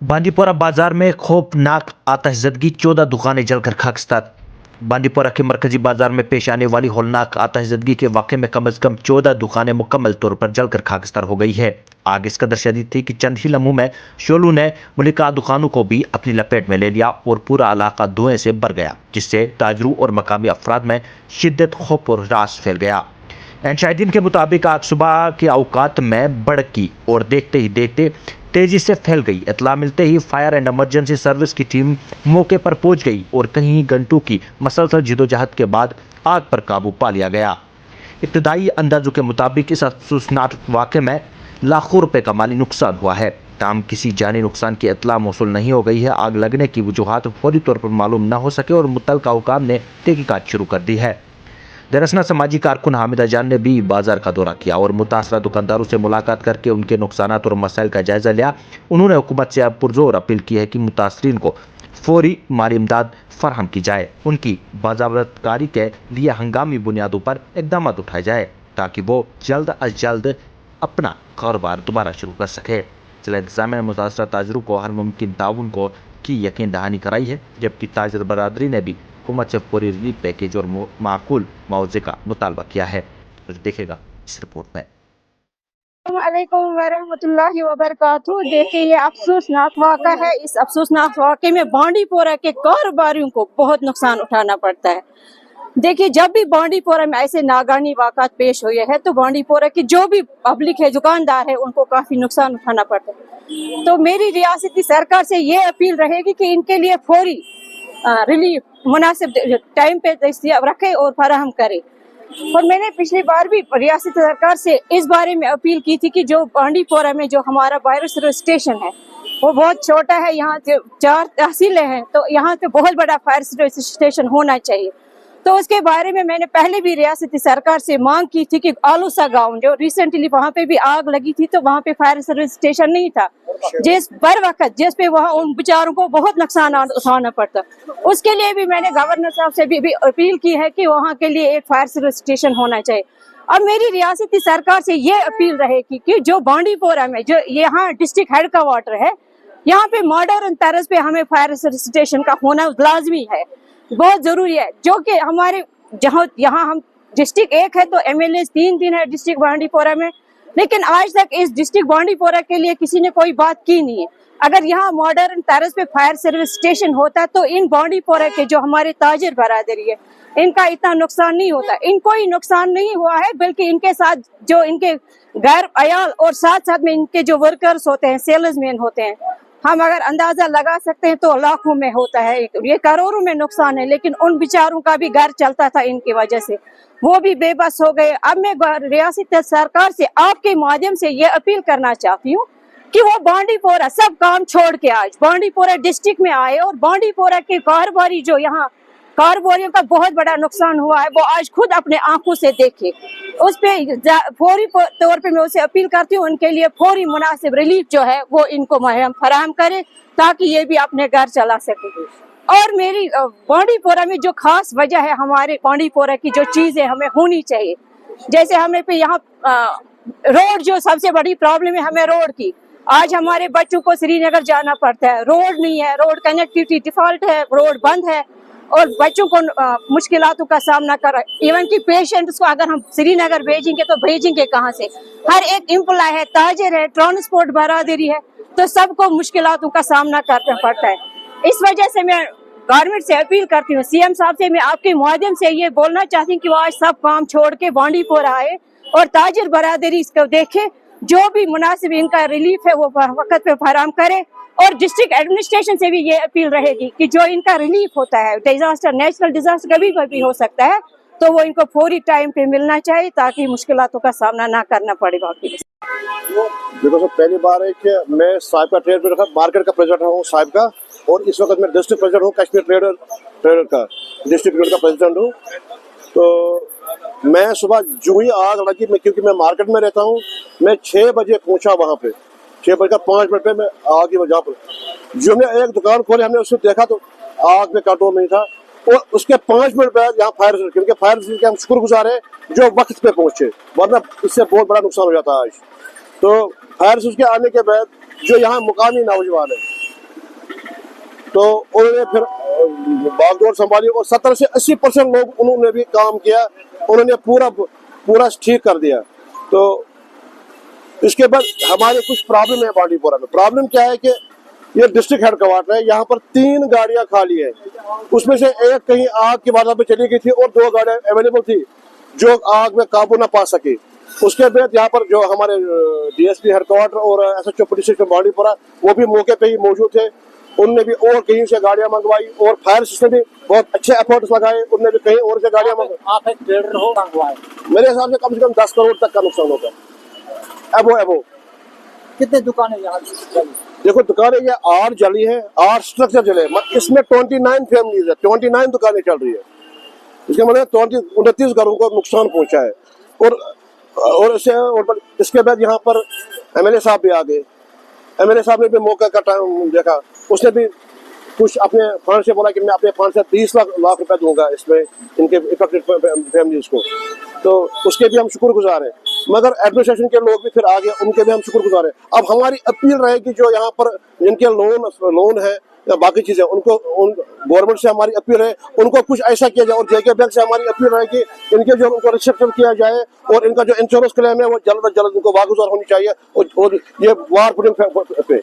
बांदीपोरा बाजार में खौफनाक आतिशज़दगी, 14 दुकानें जलकर खाकसार। बांदीपोरा के मरकजी बाजार में पेश आने वाली हौलनाक आतिशज़दगी के वाक़े में कम से कम 14 दुकानें मुकम्मल तौर पर जलकर खाकसार हो गई है। आग इस कदर शदीद थी कि चंद ही लम्हों में शोलू ने मुल्का दुकानों को भी अपनी लपेट में ले लिया और पूरा इलाका धुएं से भर गया, जिससे ताजरों और मकामी अफराद में शिद्दत, खौफ और रास फैल गया। शाहिदीन के मुताबिक आग सुबह के औकात में भड़की और देखते ही देखते तेजी से फैल गई। इत्तला मिलते ही फायर एंड इमरजेंसी सर्विस की टीम मौके पर पहुंच गई और कई घंटों की मसलसल जिदोजहद के बाद आग पर काबू पा लिया गया। इब्तदाई अंदाजों के मुताबिक इस अफसोसनाक वाक़े में लाखों रुपए का माली नुकसान हुआ है। ताम किसी जानी नुकसान की इत्तला मौसूल नहीं हो गई है। आग लगने की वजूहात फौरी तौर पर मालूम न हो सके और मुतल्लिका हुकाम ने तहकीकात शुरू कर दी है। दरअसल समाजी कारकुन हामिदा जान ने भी बाजार का दौरा किया और मुतासरा दुकानदारों से मुलाकात करके उनके नुकसानात और मसाइल का जायजा लिया। उन्होंने हुकूमत से अब पुरजोर अपील की है कि मुतासरीन को फौरी माली इमदाद फराहम की जाए। उनकी बाजावरतकारी के लिए हंगामी बुनियादों पर इकदाम उठाए जाए ताकि वो जल्द अज जल्द अपना कारोबार दोबारा शुरू कर सके। जिला इंतजामिया ने मुतासरा ताजरों को हर मुमकिन ताउन को की यकीन दहानी कराई है, जबकि ताजर बरादरी ने भी हुकूमत से पूरी रिलीफ पैकेज और माकूल मुआवजे का मुतालबा किया है। तो देखेगा इस रिपोर्ट में। अस्सलामुअलैकुम वरहमतुल्लाहि वबरकातुहू। देखिए, ये अफसोसनाक वाक़ा है। इस अफसोसनाक वाक़े में बांडीपोरा के कारोबारियों को बहुत नुकसान उठाना पड़ता है। देखिए, जब भी बांडीपोरा में ऐसे नागानी वाक़ात पेश हुए हैं तो बांडीपोरा की जो भी पब्लिक है, दुकानदार है, उनको काफ़ी नुकसान उठाना पड़ता है। तो मेरी रियासती सरकार से ये अपील रहेगी कि इनके लिए फौरी रिलीफ मुनासिब टाइम पे दस्तयाब रखे और फराहम करे। और मैंने पिछली बार भी रियासती सरकार से इस बारे में अपील की थी कि जो बांडीपोरा में जो हमारा फायर सर्विस स्टेशन है वो बहुत छोटा है, यहाँ 4 तहसीलें हैं, तो यहाँ पे बहुत बड़ा फायर सर्विस स्टेशन होना चाहिए। तो उसके बारे में मैंने पहले भी रियासती सरकार से मांग की थी कि आलूसा गांव जो रिसेंटली वहाँ पे भी आग लगी थी तो वहाँ पे फायर सर्विस स्टेशन नहीं था, जिस पे वहाँ उन बेचारों को बहुत नुकसान उठाना पड़ता। उसके लिए भी मैंने गवर्नर साहब से भी अपील की है कि वहाँ के लिए एक फायर सर्विस स्टेशन होना चाहिए। अब मेरी रियासती सरकार से ये अपील रहेगी कि जो बांडीपोरा में जो यहाँ डिस्ट्रिक्ट हेड का वाटर है, यहाँ पे मॉडर्न तर्ज पे हमें फायर सर्विस स्टेशन का होना लाजमी है, बहुत जरूरी है। जो कि हमारे जहाँ यहाँ हम डिस्ट्रिक्ट एक है तो एमएलए 3 है डिस्ट्रिक्ट बांडीपोरा में, लेकिन आज तक इस डिस्ट्रिक्ट बांडीपोरा के लिए किसी ने कोई बात की नहीं है। अगर यहाँ मॉडर्न तर्ज पे फायर सर्विस स्टेशन होता तो इन बांडीपोरा के जो हमारे ताजिर बरादरी है इनका इतना नुकसान नहीं होता। इनको ही नुकसान नहीं हुआ है, बल्कि इनके साथ जो इनके घर अयाल और साथ साथ में इनके जो वर्कर्स होते हैं, सेल्समैन होते हैं, हम अगर अंदाजा लगा सकते हैं तो लाखों में होता है, ये करोड़ों में नुकसान है। लेकिन उन बेचारों का भी घर चलता था इनकी वजह से, वो भी बेबस हो गए। अब मैं रियासती सरकार से आपके माध्यम से ये अपील करना चाहती हूँ कि वो बांडीपोरा सब काम छोड़ के आज बांडीपोरा डिस्ट्रिक्ट में आए और बांडीपोरा के कारोबारी जो यहाँ कारोबारियों का बहुत बड़ा नुकसान हुआ है वो आज खुद अपने आंखों से देखे। उस पे फौरी तौर पे मैं उसे अपील करती हूँ उनके लिए फौरी मुनासिब रिलीफ जो है वो इनको फराहम करे ताकि ये भी अपने घर चला सके। और मेरी बांडीपोरा में जो खास वजह है, हमारे बांडीपोरा की जो चीजें हमें होनी चाहिए, जैसे हमें पे यहाँ रोड जो सबसे बड़ी प्रॉब्लम है हमें रोड की। आज हमारे बच्चों को श्रीनगर जाना पड़ता है, रोड नहीं है, रोड कनेक्टिविटी डिफॉल्ट है, रोड बंद है और बच्चों को मुश्किलातों का सामना कर। इवन कि पेशेंट्स को अगर हम श्रीनगर भेजेंगे तो भेजेंगे कहाँ से? हर एक एम्प्लॉय है, ताजिर है, ट्रांसपोर्ट बरादरी है, तो सबको मुश्किलातों का सामना करना पड़ता है। इस वजह से मैं गवर्नमेंट से अपील करती हूँ, सीएम साहब से मैं आपके माध्यम से ये बोलना चाहती हूँ कि वो आज सब काम छोड़ के बांडीपोरा आए और ताजिर बरादरी इसको देखे, जो भी मुनासिब इनका रिलीफ है वो वक्त पे फराहम करे। और डिस्ट्रिक्ट एडमिनिस्ट्रेशन से भी ये अपील रहेगी कि जो इनका रिलीफ होता है, डिजास्टर नेचुरल डिजास्टर कभी भी हो सकता है, तो वो इनको फौरी टाइम पे मिलना चाहिए ताकि मुश्किलातों का सामना ना करना पड़े। बाकी देखो सर, पहली बार है कि मैं साहिब का ट्रेड में मार्केट का प्रेसिडेंट हूँ साहिब का, और इस वक्त मैं डिस्ट्रिक्ट प्रेसिडेंट हूँ कश्मीर ट्रेडर का, डिस्ट्रिक्ट ट्रेडर का प्रेसिडेंट हूँ। तो मैं सुबह जो ही आग लगी, मैं क्योंकि मैं मार्केट में रहता हूँ, मैं 6 बजे पहुँचा वहाँ पे, 6:05 पे मैं आग की वजह पर जो हमने एक दुकान खोली, हमने उसको देखा तो आग में कंट्रोल नहीं था। और उसके 5 मिनट बाद यहाँ फायर सर्विस, फायर सर्विस के हम शुक्रगुजार हैं जो वक्त पे पहुंचे, वरना इससे बहुत बड़ा नुकसान हो जाता है आज। तो फायर सर्विस के आने के बाद जो यहाँ मुकामी नौजवान है تو انہوں نے پھر باغ संभाली اور 70 से 80% लोग उन्होंने भी काम किया, उन्होंने पूरा ठीक कर दिया. तो इसके बाद हमारे कुछ प्रॉब्लम है बांडीपोरा में. प्रॉब्लम क्या है कि ये डिस्ट्रिक्ट हेडक्वार्टर है, यहाँ पर 3 गाड़ियाँ खाली है, उसमें से एक कहीं आग की वारदात में चली गई थी और 2 गाड़ियाँ अवेलेबल थी जो आग में काबू न पा सकी. उसके बाद यहाँ पर जो हमारे डीएसपी हेडक्वार्टर और एसएचओ पुलिस स्टेशन बांडीपोरा वो भी मौके पे ही मौजूद थे. उनने भी और कहीं से गाड़ियां मंगवाई और फायर सिस्टम भी बहुत अच्छे एफर्ट्स लगाए, उनने भी कहीं और से गाड़ियां मंगवाई. आप एक ट्रेडर हो, मंगवाए मेरे हिसाब से कम 10 करोड़ तक का नुकसान होगा. एबो कितने दुकानें यहाँ जली? देखो दुकानें ये 8 जली है, 8 स्ट्रक्चर जले, इसमें 29 फैमिलीज है, 29 दुकानें चल रही है. इसके मतलब 29 घरों को नुकसान पहुंचा है. और इसके बाद यहाँ पर एमएलए साहब भी आ गए. एमएलए साहब ने भी मौका का टाइम देखा, उसने भी कुछ अपने फंड से बोला कि मैं अपने फंड से 30 लाख रुपए दूंगा इसमें इनके इफेक्टेड फैमिलीज को. तो उसके भी हम शुक्रगुजार हैं. मगर एडमिनिस्ट्रेशन के लोग भी फिर आ गए, उनके भी हम शुक्रगुजार हैं. अब हमारी अपील रहेगी जो यहाँ पर जिनके लोन है या बाकी चीजें, उनको गवर्नमेंट से हमारी अपील है उनको कुछ ऐसा किया जाए. और जेके बैंक से हमारी अपील रहेगी इनके जो उनको रिस्ट्रक्चर किया जाए और इनका जो इंश्योरेंस क्लेम है वो जल्द अज जल्द इनको वागुजार होनी चाहिए. और ये वार पुटिंग पे